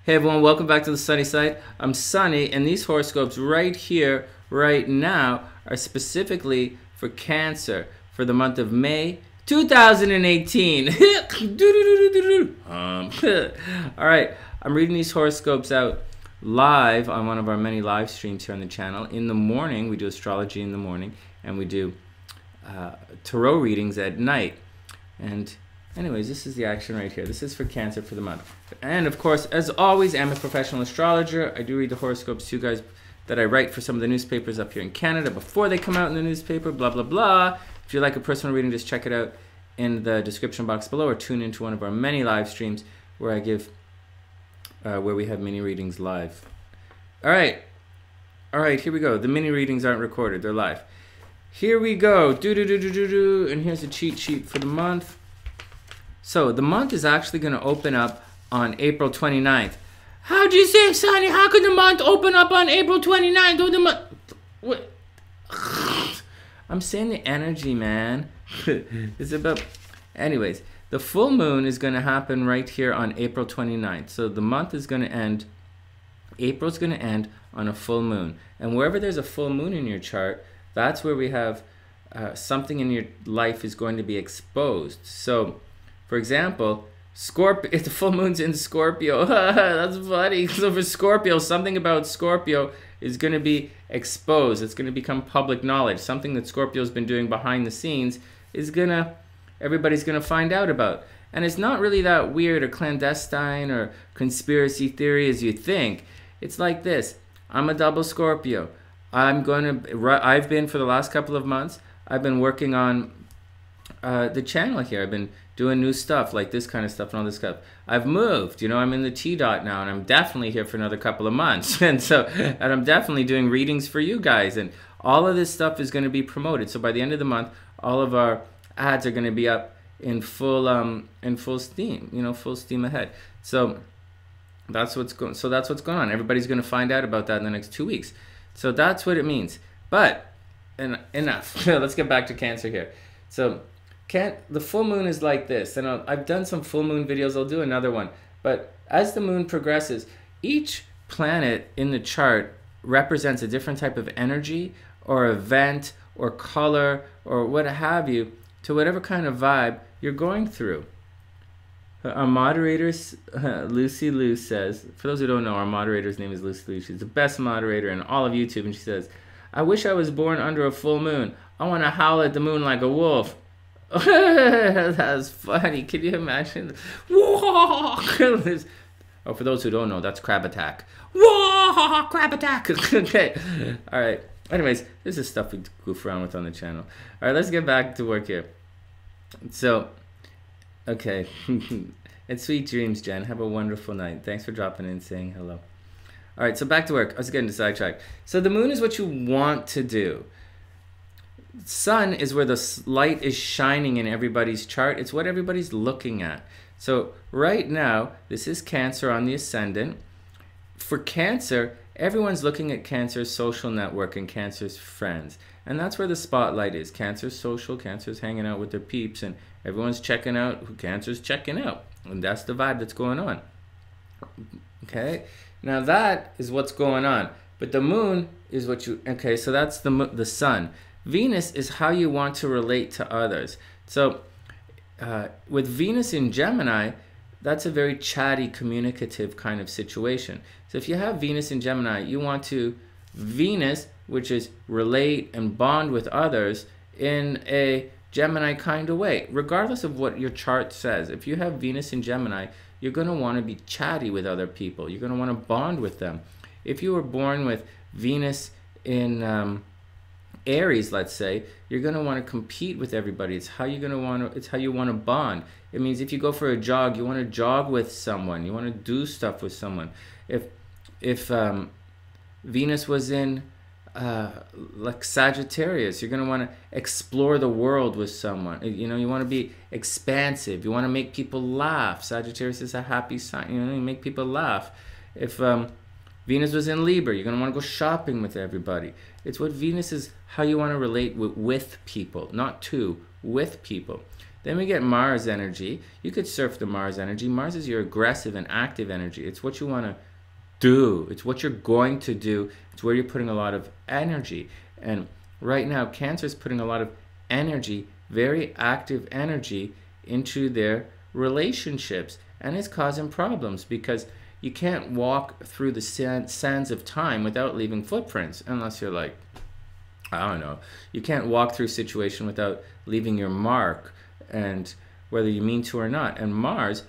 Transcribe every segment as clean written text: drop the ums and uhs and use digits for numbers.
Hey everyone, welcome back to the Sunny Side. I'm Sunny, and these horoscopes right here, right now, are specifically for Cancer for the month of May 2018. All right, I'm reading these horoscopes out live on one of our many live streams here on the channel. In the morning, we do astrology in the morning, and we do tarot readings at night. And anyways, this is the action right here. This is for Cancer for the month. And of course, as always, I'm a professional astrologer. I do read the horoscopes to you guys that I write for some of the newspapers up here in Canada before they come out in the newspaper, blah, blah, blah. If you like a personal reading, just check it out in the description box below or tune into one of our many live streams where I give, where we have mini readings live. All right, here we go. The mini readings aren't recorded, they're live. Here we go, and here's a cheat sheet for the month. So the month is actually going to open up on April 29th. How'd you say, Sonny? How could the month open up on April 29th? Oh, the month. What? I'm saying the energy, man. It's about. Anyways, the full moon is going to happen right here on April 29th. So the month is going to end. April's going to end on a full moon. And wherever there's a full moon in your chart, that's where we have something in your life is going to be exposed. So, for example, Scorpio, if the full moon's in Scorpio, that's funny. So for Scorpio, something about Scorpio is going to be exposed. It's going to become public knowledge. Something that Scorpio's been doing behind the scenes is everybody's going to find out about. And it's not really that weird or clandestine or conspiracy theory as you think. It's like this. I'm a double Scorpio. I've been for the last couple of months, I've been working on the channel here. I've been doing new stuff like this kind of stuff and all this stuff. I've moved, you know, I'm in the T-dot now, and I'm definitely here for another couple of months. And I'm definitely doing readings for you guys, and all of this stuff is going to be promoted. So by the end of the month, all of our ads are going to be up in full steam, you know, full steam ahead. So that's what's going on. Everybody's going to find out about that in the next 2 weeks. So that's what it means. But enough. Let's get back to Cancer here. So the full moon is like this, and I've done some full moon videos. I'll do another one. But as the moon progresses, each planet in the chart represents a different type of energy or event or color or what have you to whatever kind of vibe you're going through. Our moderator, Lucy Lou, says, for those who don't know, our moderator's name is Lucy Lou. She's the best moderator in all of YouTube, and she says, I wish I was born under a full moon. I want to howl at the moon like a wolf. That's funny. Can you imagine? Oh, for those who don't know, that's crab attack. Whoa, crab attack. Okay. All right. Anyways, this is stuff we goof around with on the channel. All right, let's get back to work here. So, okay. And sweet dreams, Jen. Have a wonderful night. Thanks for dropping in and saying hello. All right, so back to work. I was getting sidetracked. So the moon is what you want to do. Sun is where the light is shining in everybody's chart. It's what everybody's looking at. So right now, this is Cancer on the ascendant. For Cancer, everyone's looking at Cancer's social network and Cancer's friends. And that's where the spotlight is. Cancer's social, Cancer's hanging out with their peeps, and everyone's checking out who Cancer's checking out. And that's the vibe that's going on. Okay? Now that is what's going on. But the moon is what you... Okay, so that's the sun. Venus is how you want to relate to others. So with Venus in Gemini, that's a very chatty, communicative kind of situation. So if you have Venus in Gemini, you want to Venus, which is relate and bond with others in a Gemini kind of way, regardless of what your chart says. If you have Venus in Gemini, you're going to want to be chatty with other people. You're going to want to bond with them. If you were born with Venus in Aries, let's say, you're going to want to compete with everybody. It's how you're going to want to, it's how you want to bond. It means if you go for a jog, you want to jog with someone. You want to do stuff with someone. If Venus was in like Sagittarius, you're going to want to explore the world with someone. You know, you want to be expansive. You want to make people laugh. Sagittarius is a happy sign. You know, you make people laugh. If Venus was in Libra, you're going to want to go shopping with everybody. It's what Venus is, how you want to relate with people, not to, with people. Then we get Mars energy. You could surf the Mars energy. Mars is your aggressive and active energy. It's what you want to do. It's what you're going to do. It's where you're putting a lot of energy. And right now, Cancer is putting a lot of energy, very active energy, into their relationships. And it's causing problems because you can't walk through the sands of time without leaving footprints, unless you're like, I don't know. You can't walk through a situation without leaving your mark, and whether you mean to or not. And Mars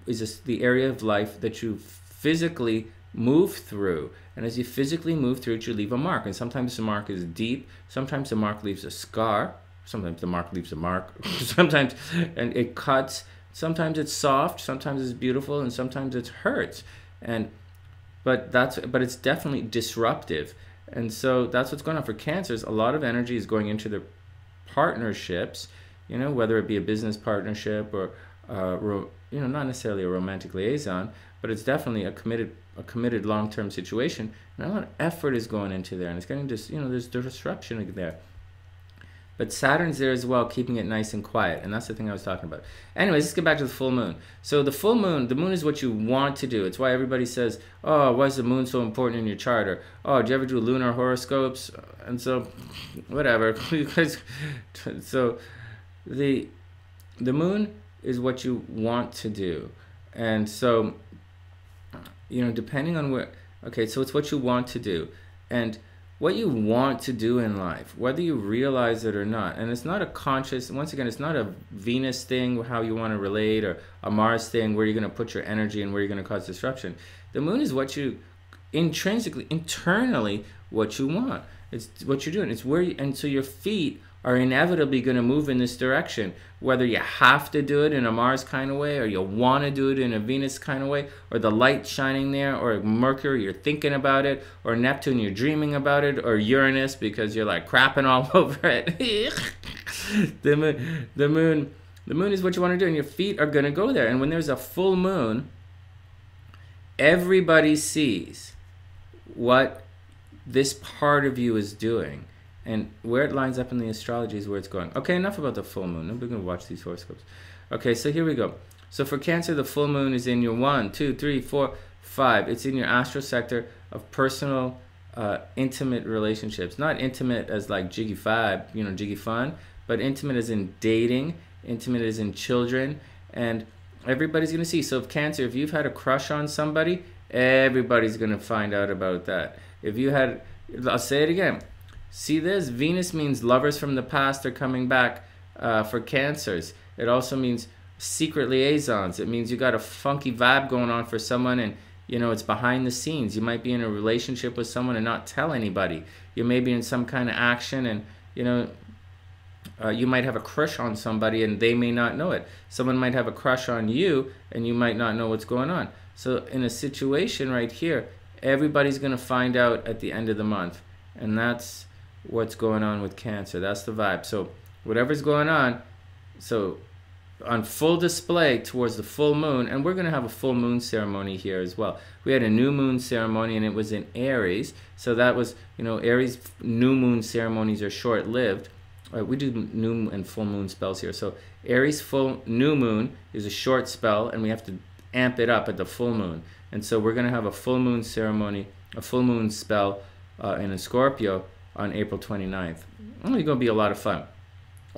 is the area of life that you physically move through. And as you physically move through it, you leave a mark. And sometimes the mark is deep. Sometimes the mark leaves a scar. Sometimes the mark leaves a mark. Sometimes and it cuts. Sometimes it's soft. Sometimes it's beautiful. And sometimes it hurts. But it's definitely disruptive. And so that's what's going on for Cancers. A lot of energy is going into their partnerships, you know, whether it be a business partnership or, you know, not necessarily a romantic liaison, but it's definitely a committed long-term situation. And a lot of effort is going into there, and it's getting just, you know, there's disruption there. But Saturn's there as well, keeping it nice and quiet, and that's the thing I was talking about. Anyways, let's get back to the full moon. So the full moon, the moon is what you want to do. It's why everybody says, oh, why is the moon so important in your chart? Or, oh, do you ever do lunar horoscopes? And so, whatever. So the moon is what you want to do. And so, you know, depending on where, okay, so it's what you want to do. And what you want to do in life, whether you realize it or not. And it's not a conscious, once again, it's not a Venus thing, how you want to relate, or a Mars thing, where you're going to put your energy and where you're going to cause disruption. The moon is what you intrinsically, internally, what you want. It's what you're doing. It's where you, and so your feet are inevitably going to move in this direction, whether you have to do it in a Mars kind of way, or you want to do it in a Venus kind of way, or the light shining there, or Mercury, you're thinking about it, or Neptune, you're dreaming about it, or Uranus, because you're like crapping all over it. The moon is what you want to do, and your feet are going to go there. And when there's a full moon, everybody sees what this part of you is doing. And where it lines up in the astrology is where it's going. Okay, enough about the full moon. Nobody's going to watch these horoscopes. Okay, so here we go. So for Cancer, the full moon is in your 1, 2, 3, 4, 5. It's in your astral sector of personal, intimate relationships. Not intimate as like jiggy vibe, you know, jiggy fun, but intimate as in dating, intimate as in children, and everybody's going to see. So if Cancer, if you've had a crush on somebody, everybody's going to find out about that. If you had, I'll say it again. See this? Venus means lovers from the past are coming back for Cancers. It also means secret liaisons. It means you got a funky vibe going on for someone, and you know it's behind the scenes. You might be in a relationship with someone and not tell anybody. You may be in some kind of action, and you know you might have a crush on somebody and they may not know it. Someone might have a crush on you and you might not know what's going on. So in a situation right here, everybody's going to find out at the end of the month, and that's what's going on with Cancer. That's the vibe. So whatever's going on, so on full display towards the full moon, and we're going to have a full moon ceremony here as well. We had a new moon ceremony and it was in Aries, so that was, you know, Aries new moon ceremonies are short-lived. We do new and full moon spells here. So Aries full new moon is a short spell, and we have to amp it up at the full moon. And so we're going to have a full moon ceremony, a full moon spell in a Scorpio on April 29th. It's going to be a lot of fun.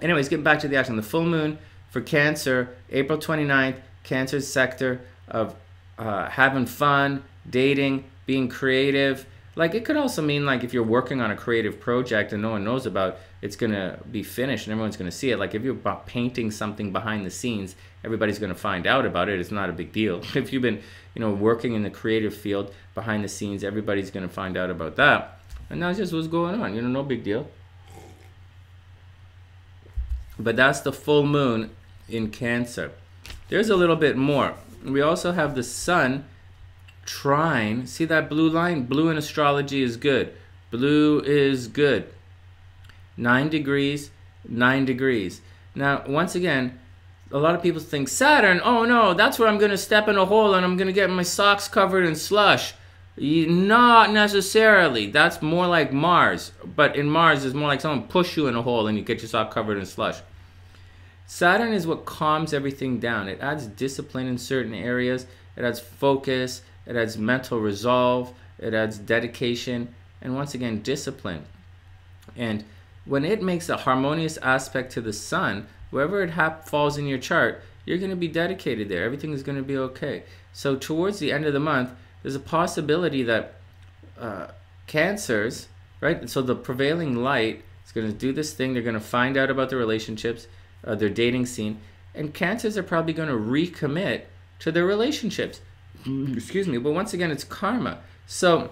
Anyways, getting back to the action. The full moon for Cancer, April 29th, Cancer's sector of having fun, dating, being creative. Like, it could also mean, like, if you're working on a creative project and no one knows about, it's going to be finished and everyone's going to see it. Like, if you're painting something behind the scenes, everybody's going to find out about it. It's not a big deal. If you've been, you know, working in the creative field behind the scenes, everybody's going to find out about that. And that's just what's going on. You know, no big deal. But that's the full moon in Cancer. There's a little bit more. We also have the sun trine. See that blue line? Blue in astrology is good. Blue is good. 9 degrees, 9 degrees. Now, once again, a lot of people think, Saturn, oh no, that's where I'm going to step in a hole and I'm going to get my socks covered in slush. Not necessarily. That's more like Mars. But in Mars, it's more like someone push you in a hole and you get yourself covered in slush. Saturn is what calms everything down. It adds discipline in certain areas. It adds focus. It adds mental resolve. It adds dedication. And once again, discipline. And when it makes a harmonious aspect to the sun, wherever it falls in your chart, you're going to be dedicated there. Everything is going to be okay. So towards the end of the month, there's a possibility that Cancers, right? So the prevailing light is going to do this thing. They're going to find out about their relationships, their dating scene. And Cancers are probably going to recommit to their relationships. Excuse me. But once again, it's karma. So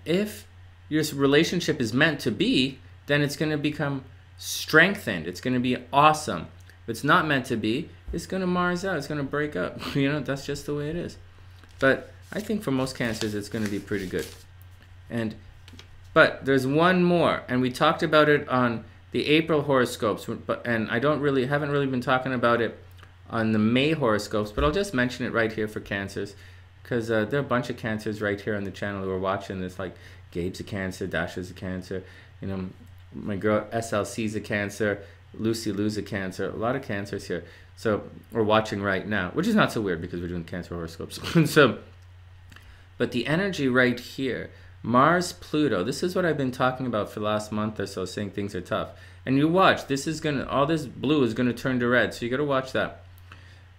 if your relationship is meant to be, then it's going to become strengthened. It's going to be awesome. If it's not meant to be, it's going to Mars out. It's going to break up. You know, that's just the way it is. But I think for most Cancers, it's going to be pretty good. But there's one more, and we talked about it on the April horoscopes, and haven't really been talking about it on the May horoscopes, but I'll just mention it right here for Cancers, because there are a bunch of Cancers right here on the channel who are watching this, like Gabe's a Cancer, Dasha's a Cancer, you know, my girl SLC's a Cancer, Lucy Lou's a Cancer, a lot of Cancers here. So we're watching right now, which is not so weird because we're doing Cancer horoscopes. But the energy right here, Mars, Pluto, this is what I've been talking about for the last month or so, saying things are tough. And you watch, all this blue is gonna turn to red, so you gotta watch that.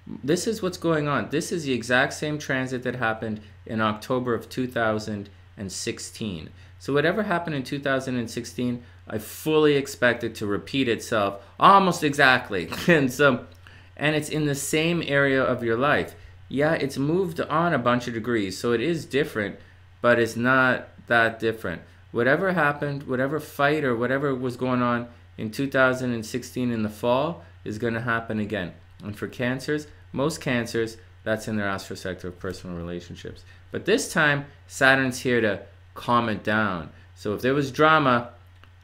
This is what's going on. This is the exact same transit that happened in October of 2016. So whatever happened in 2016, I fully expect it to repeat itself almost exactly. And it's in the same area of your life. Yeah, it's moved on a bunch of degrees, so it is different, but it's not that different. Whatever happened, whatever fight or whatever was going on in 2016 in the fall is going to happen again. And for Cancers, most Cancers, that's in their astral sector of personal relationships. But this time, Saturn's here to calm it down. So if there was drama,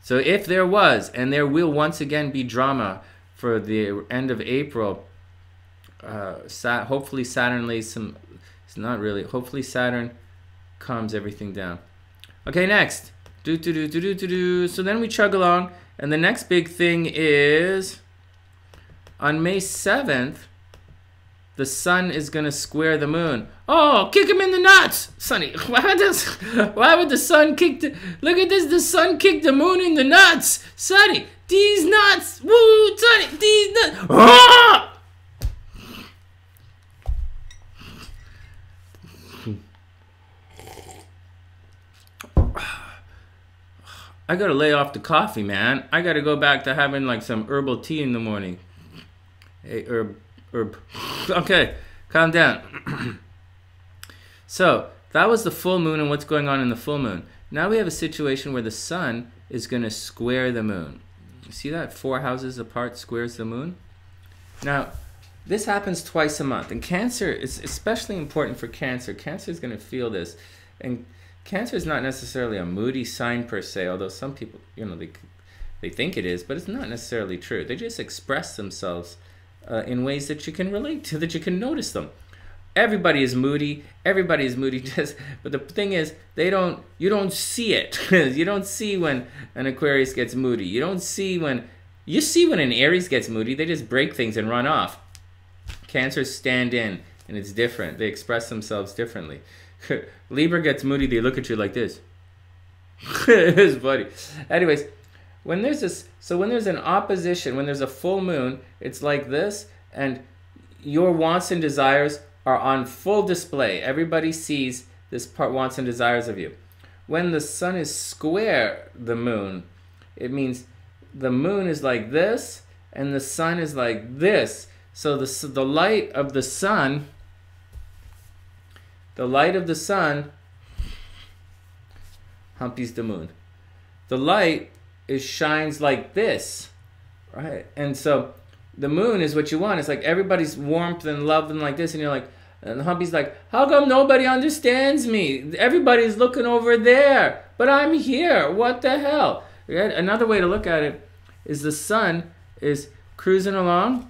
so if there was, and there will once again be drama for the end of April, hopefully Saturn lays some, it's not really, hopefully Saturn calms everything down. Okay, next. So then we chug along, and the next big thing is on May 7th, the sun is going to square the moon. Oh, kick him in the nuts, Sunny. Why would the sun kick the... Look at this, the sun kicked the moon in the nuts. Sunny, these nuts. Woo, Sunny, these nuts. Ah! I gotta lay off the coffee, man. I gotta go back to having like some herbal tea in the morning. Hey, herb. Okay, calm down. So, that was the full moon and what's going on in the full moon. Now we have a situation where the sun is gonna square the moon. You see that? 4 houses apart squares the moon. Now, this happens twice a month. And Cancer is especially important for Cancer. Cancer is gonna feel this. And Cancer is not necessarily a moody sign per se, although some people, you know, they think it is, but it's not necessarily true. They just express themselves in ways that you can relate to, that you can notice them. Everybody is moody. Everybody is moody. But the thing is, you don't see it. You don't see when an Aquarius gets moody. You see when an Aries gets moody. They just break things and run off. Cancers stand in, and it's different. They express themselves differently. Libra gets moody, they look at you like this. It's funny. Anyways, when there's an opposition, when there's a full moon, it's like this, and your wants and desires are on full display. Everybody sees this part, wants and desires of you. When the sun is square the moon, it means the moon is like this, and the sun is like this. So the light of the sun... The light of the sun humpies the moon. The light shines like this, right? And so the moon is what you want. It's like everybody's warmth and love and like this, and you're like, and Humpy's like, how come nobody understands me? Everybody's looking over there, but I'm here. What the hell? Right? Another way to look at it is the sun is cruising along,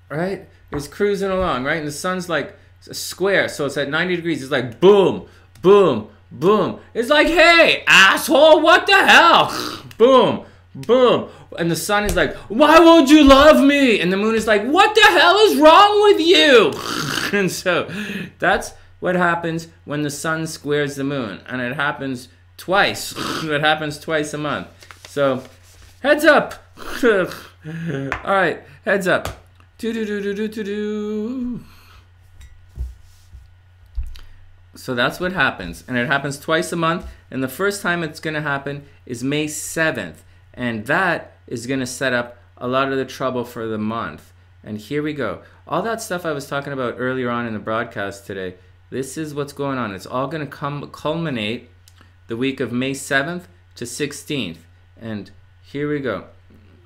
right? It's cruising along, right? And the sun's like square. So it's at 90 degrees. It's like boom, boom, boom. It's like, hey, asshole, what the hell? Boom, boom. And the sun is like, why won't you love me? And the moon is like, what the hell is wrong with you? And so that's what happens when the sun squares the moon. And it happens twice. It happens twice a month. So heads up. All right, heads up. Do-do-do-do-do-do-do. So that's what happens. And it happens twice a month. And the first time it's going to happen is May 7th. And that is going to set up a lot of the trouble for the month. And here we go. All that stuff I was talking about earlier on in the broadcast today, this is what's going on. It's all going to culminate the week of May 7th to 16th. And here we go.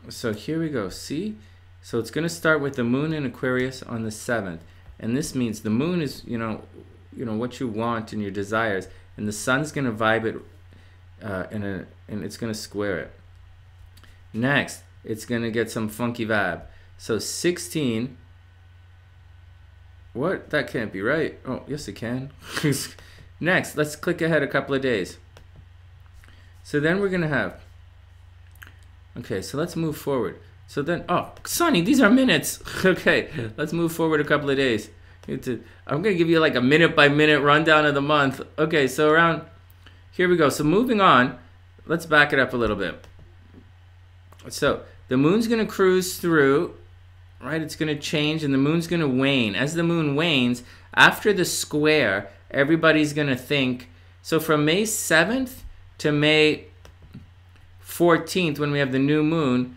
So here we go. See? So it's going to start with the moon in Aquarius on the 7th. And this means the moon is, you know what you want and your desires. And the sun's going to vibe it and it's going to square it. Next, it's going to get some funky vibe. So 16. What? That can't be right. Oh, yes it can. Next, let's click ahead a couple of days. So then we're going to have... Okay, so let's move forward. So then... Oh, Sunny, these are minutes. Okay, let's move forward a couple of days. I'm going to give you like a minute-by-minute rundown of the month. Okay, so around... Here we go. So moving on, let's back it up a little bit. So the moon's going to cruise through, right? It's going to change and the moon's going to wane. As the moon wanes, after the square, everybody's going to think. So from May 7th to May 14th, when we have the new moon,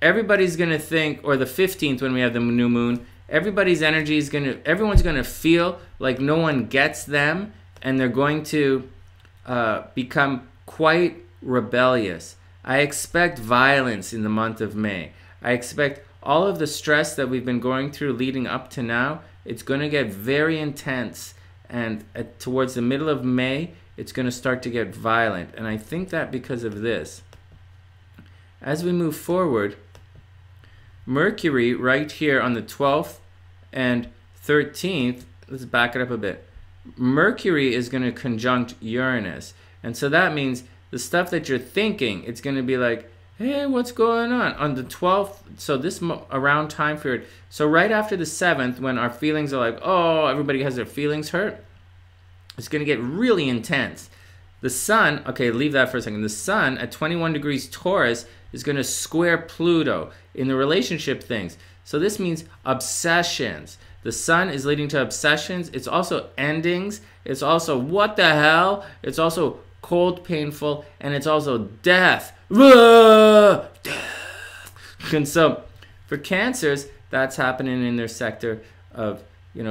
everybody's going to think, or the 15th when we have the new moon, everybody's energy is going to, everyone's going to feel like no one gets them, and they're going to become quite rebellious. I expect violence in the month of May. I expect all of the stress that we've been going through leading up to now, it's going to get very intense. And towards the middle of May, it's going to start to get violent. And I think that because of this. As we move forward, Mercury right here on the 12th and 13th, let's back it up a bit. Mercury is going to conjunct Uranus. And so that means the stuff that you're thinking, it's going to be like, hey, what's going on the 12th? So this around time period. So right after the 7th, when our feelings are like, oh, everybody has their feelings hurt, it's going to get really intense. The sun, okay, leave that for a second. The sun at 21 degrees Taurus is going to square Pluto in the relationship things. So this means obsessions. The sun is leading to obsessions. It's also endings. It's also what the hell? It's also cold, painful, and it's also death. Death. And so for Cancers, that's happening in their sector of,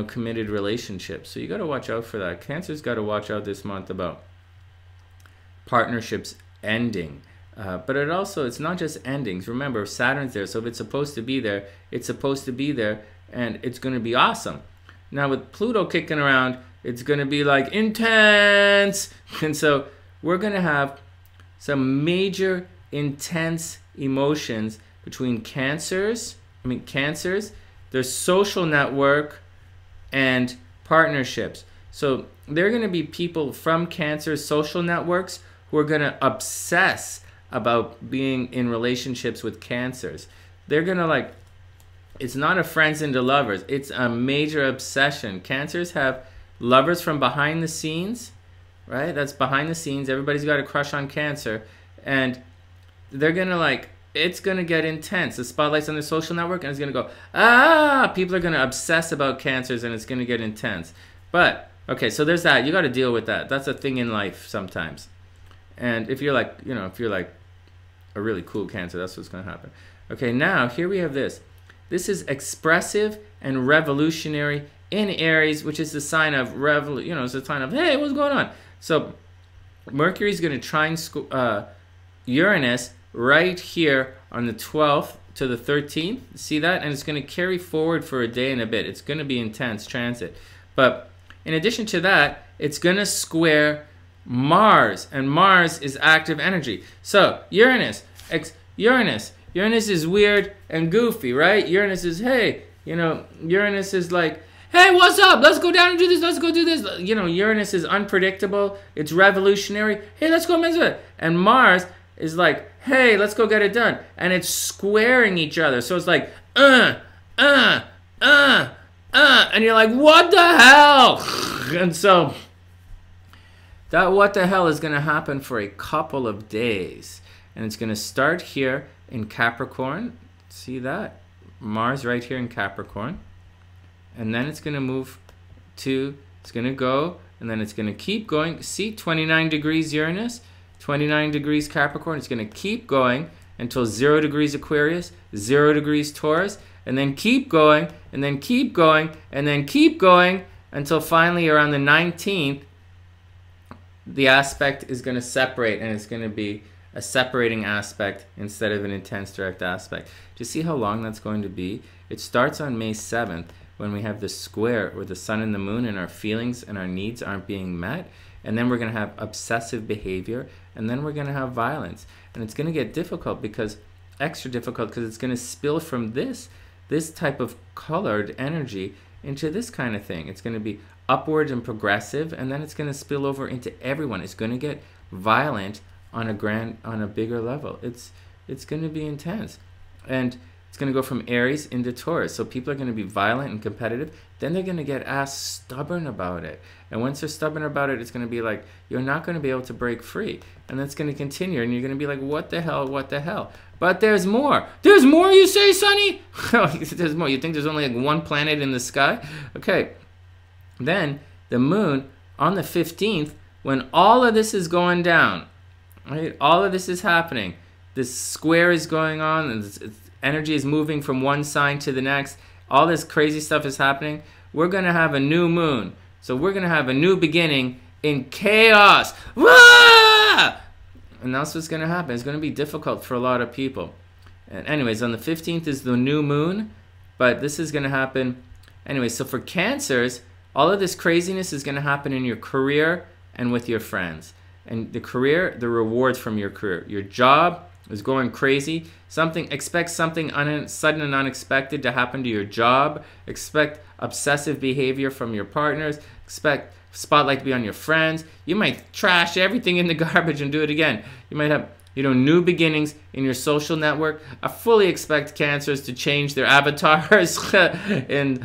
committed relationships. So you got to watch out for that. Cancer's got to watch out this month about partnerships ending. But it's not just endings. Remember, Saturn's there, so if it's supposed to be there, it's supposed to be there, and it's going to be awesome. Now with Pluto kicking around, it's going to be like intense. And so we're going to have some major intense emotions between Cancers, their social network, and partnerships. So there are going to be people from Cancer's social networks who are going to obsess about being in relationships with Cancers. They're going to it's not a friends into lovers. It's a major obsession. Cancers have lovers from behind the scenes, right? That's behind the scenes. Everybody's got a crush on Cancer. And they're going to it's going to get intense. The spotlight's on their social network and it's going to go, people are going to obsess about Cancers and it's going to get intense. But, okay, so there's that. You got to deal with that. That's a thing in life sometimes. And if you're if you're a really cool Cancer, that's what's going to happen. Okay, now here we have this. This is expressive and revolutionary in Aries, which is the sign of it's the sign of, hey, what's going on? So Mercury's going to trine Uranus right here on the 12th to the 13th. See that? And it's going to carry forward for a day and a bit. It's going to be intense transit. But in addition to that, it's going to square Mars, and Mars is active energy. So Uranus is weird and goofy, right? Uranus is, hey, Uranus is like, hey, what's up? Let's go down and do this. Let's go do this. You know, Uranus is unpredictable. It's revolutionary. Hey, let's go mess with it. And Mars is like, hey, let's go get it done. And it's squaring each other. So it's like, and you're like, what the hell? And so that what the hell is going to happen for a couple of days. And it's going to start here in Capricorn. See that? Mars right here in Capricorn. And then it's going to move to, it's going to go, and then it's going to keep going. See, 29 degrees Uranus, 29 degrees Capricorn. It's going to keep going until 0 degrees Aquarius, 0 degrees Taurus, and then keep going, and then keep going, and then keep going until finally around the 19th, the aspect is going to separate, and it's going to be a separating aspect instead of an intense direct aspect. Do you see how long that's going to be? It starts on May 7th when we have the square where the sun and the moon and our feelings and our needs aren't being met. And then we're going to have obsessive behavior, and then we're going to have violence. And it's going to get difficult, because extra difficult, because it's going to spill from this type of colored energy into this kind of thing. It's going to be upward and progressive, and then it's going to spill over into everyone. It's going to get violent on a bigger level. It's going to be intense. And it's going to go from Aries into Taurus. So people are going to be violent and competitive. Then they're going to get ass stubborn about it. And once they're stubborn about it, it's going to be like, you're not going to be able to break free. And that's going to continue. And you're going to be like, what the hell, what the hell? But there's more. There's more, you say, Sunny? There's more. You think there's only like one planet in the sky? Okay. Then the moon on the 15th, when all of this is going down, right? All of this is happening. This square is going on, and energy is moving from one sign to the next. All this crazy stuff is happening. We're going to have a new moon. So we're going to have a new beginning in chaos. Wah! And that's what's going to happen. It's going to be difficult for a lot of people. And anyways, on the 15th is the new moon. But this is going to happen. Anyway, so for Cancers, all of this craziness is going to happen in your career and with your friends. And the career, the rewards from your career. Your job is going crazy. Expect something sudden and unexpected to happen to your job. Expect obsessive behavior from your partners. Expect spotlight to be on your friends. You might trash everything in the garbage and do it again. You might have, new beginnings in your social network. I fully expect Cancers to change their avatars and,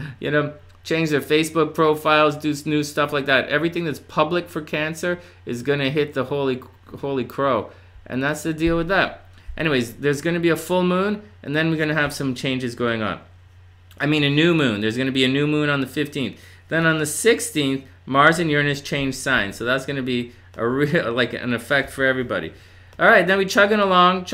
change their Facebook profiles, do new stuff like that. Everything that's public for Cancer is going to hit the holy crow. And that's the deal with that. Anyways, there's going to be a full moon, and then we're going to have some changes going on. I mean, a new moon. There's going to be a new moon on the 15th. Then on the 16th, Mars and Uranus change signs. So that's going to be a real, like an effect for everybody. All right, then we chugging along.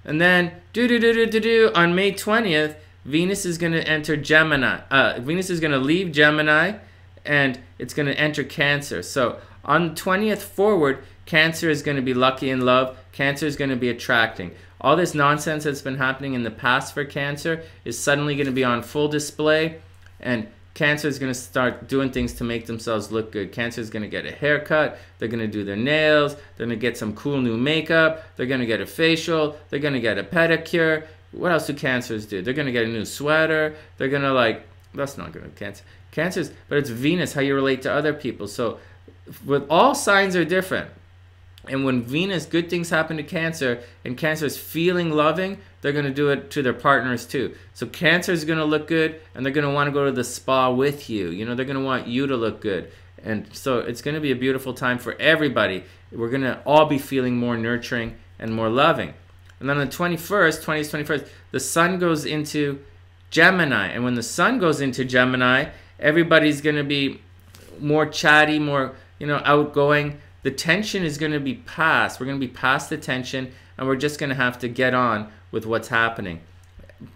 And then, on May 20th, Venus is going to enter Gemini. Venus is going to leave Gemini, and it's going to enter Cancer. So on the 20th forward, Cancer is going to be lucky in love. Cancer is going to be attracting. All this nonsense that's been happening in the past for Cancer is suddenly going to be on full display, and Cancer is going to start doing things to make themselves look good. Cancer is going to get a haircut. They're going to do their nails. They're going to get some cool new makeup. They're going to get a facial. They're going to get a pedicure. What else do Cancers do? They're going to get a new sweater. They're going to that's not going to Cancer. Cancers, but it's Venus, how you relate to other people. So with all signs are different. And when Venus, good things happen to Cancer, and Cancer is feeling loving, they're going to do it to their partners too. So Cancer is going to look good, and they're going to want to go to the spa with you. They're going to want you to look good. And so it's going to be a beautiful time for everybody. We're going to all be feeling more nurturing and more loving. And then on the 21st, the sun goes into Gemini. And when the sun goes into Gemini, everybody's going to be more chatty, more, outgoing. The tension is going to be past. We're going to be past the tension, and we're just going to have to get on with what's happening.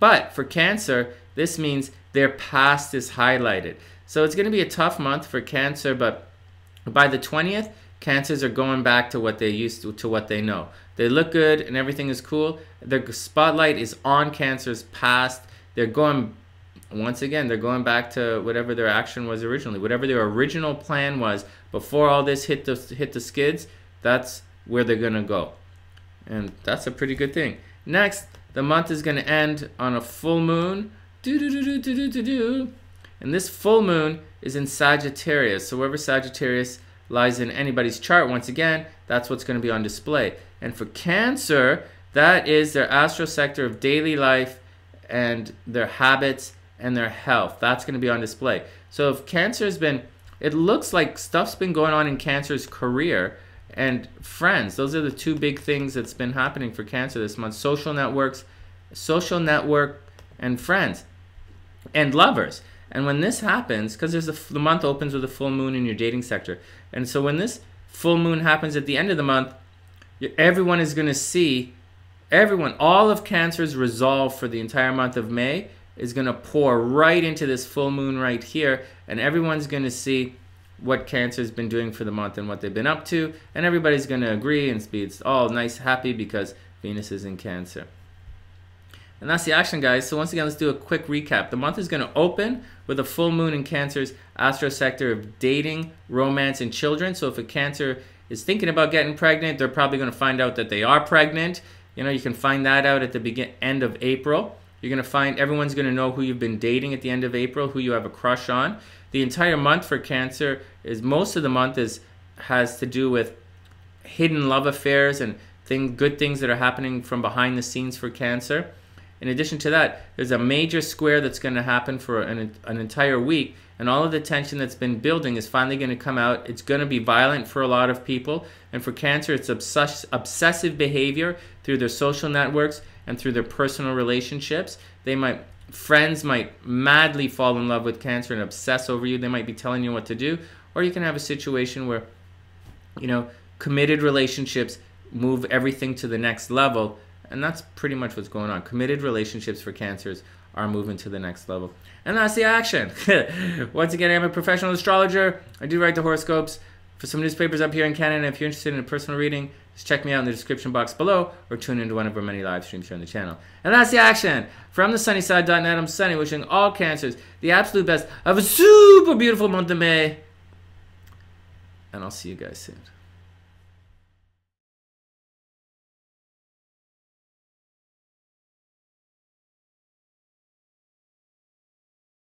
But for Cancer, this means their past is highlighted. So it's going to be a tough month for Cancer, but by the 20th, Cancers are going back to what they used to what they know. They look good and everything is cool. The spotlight is on Cancer's past. They're going, once again, they're going back to whatever their action was originally. Whatever their original plan was before all this hit the skids, that's where they're going to go. And that's a pretty good thing. Next, the month is going to end on a full moon. And this full moon is in Sagittarius. So wherever Sagittarius lies in anybody's chart, once again, that's what's going to be on display. And for Cancer, that is their astral sector of daily life and their habits and their health. That's going to be on display. So if Cancer has been, it looks like stuff's been going on in Cancer's career and friends. Those are the two big things that's been happening for Cancer this month. Social network and friends and lovers. And when this happens, because the month opens with a full moon in your dating sector, and so when this full moon happens at the end of the month, everyone is going to see, all of Cancer's resolve for the entire month of May is going to pour right into this full moon right here, and everyone's going to see what Cancer's been doing for the month and what they've been up to, and everybody's going to agree and it's all nice, happy because Venus is in Cancer. And that's the action, guys. So once again, let's do a quick recap. The month is going to open with a full moon in Cancer's astro sector of dating, romance, and children. So if a Cancer is thinking about getting pregnant, they're probably going to find out that they are pregnant. You know, you can find that out at the end of April. You're going to find everyone's going to know who you've been dating at the end of April, who you have a crush on. The entire month for Cancer most of the month has to do with hidden love affairs and good things that are happening from behind the scenes for Cancer. In addition to that, there's a major square that's going to happen for an entire week, and all of the tension that's been building is finally going to come out. It's going to be violent for a lot of people, and for Cancer, it's obsessive behavior through their social networks and through their personal relationships. Friends might madly fall in love with Cancer and obsess over you. They might be telling you what to do, or you can have a situation where, you know, committed relationships move everything to the next level. And that's pretty much what's going on. Committed relationships for Cancers are moving to the next level. And that's the action. Once again, I'm a professional astrologer. I do write the horoscopes for some newspapers up here in Canada. If you're interested in a personal reading, just check me out in the description box below or tune into one of our many live streams here on the channel. And that's the action. From TheSunnySide.net, I'm Sunny, wishing all Cancers the absolute best of a super beautiful month of May. And I'll see you guys soon.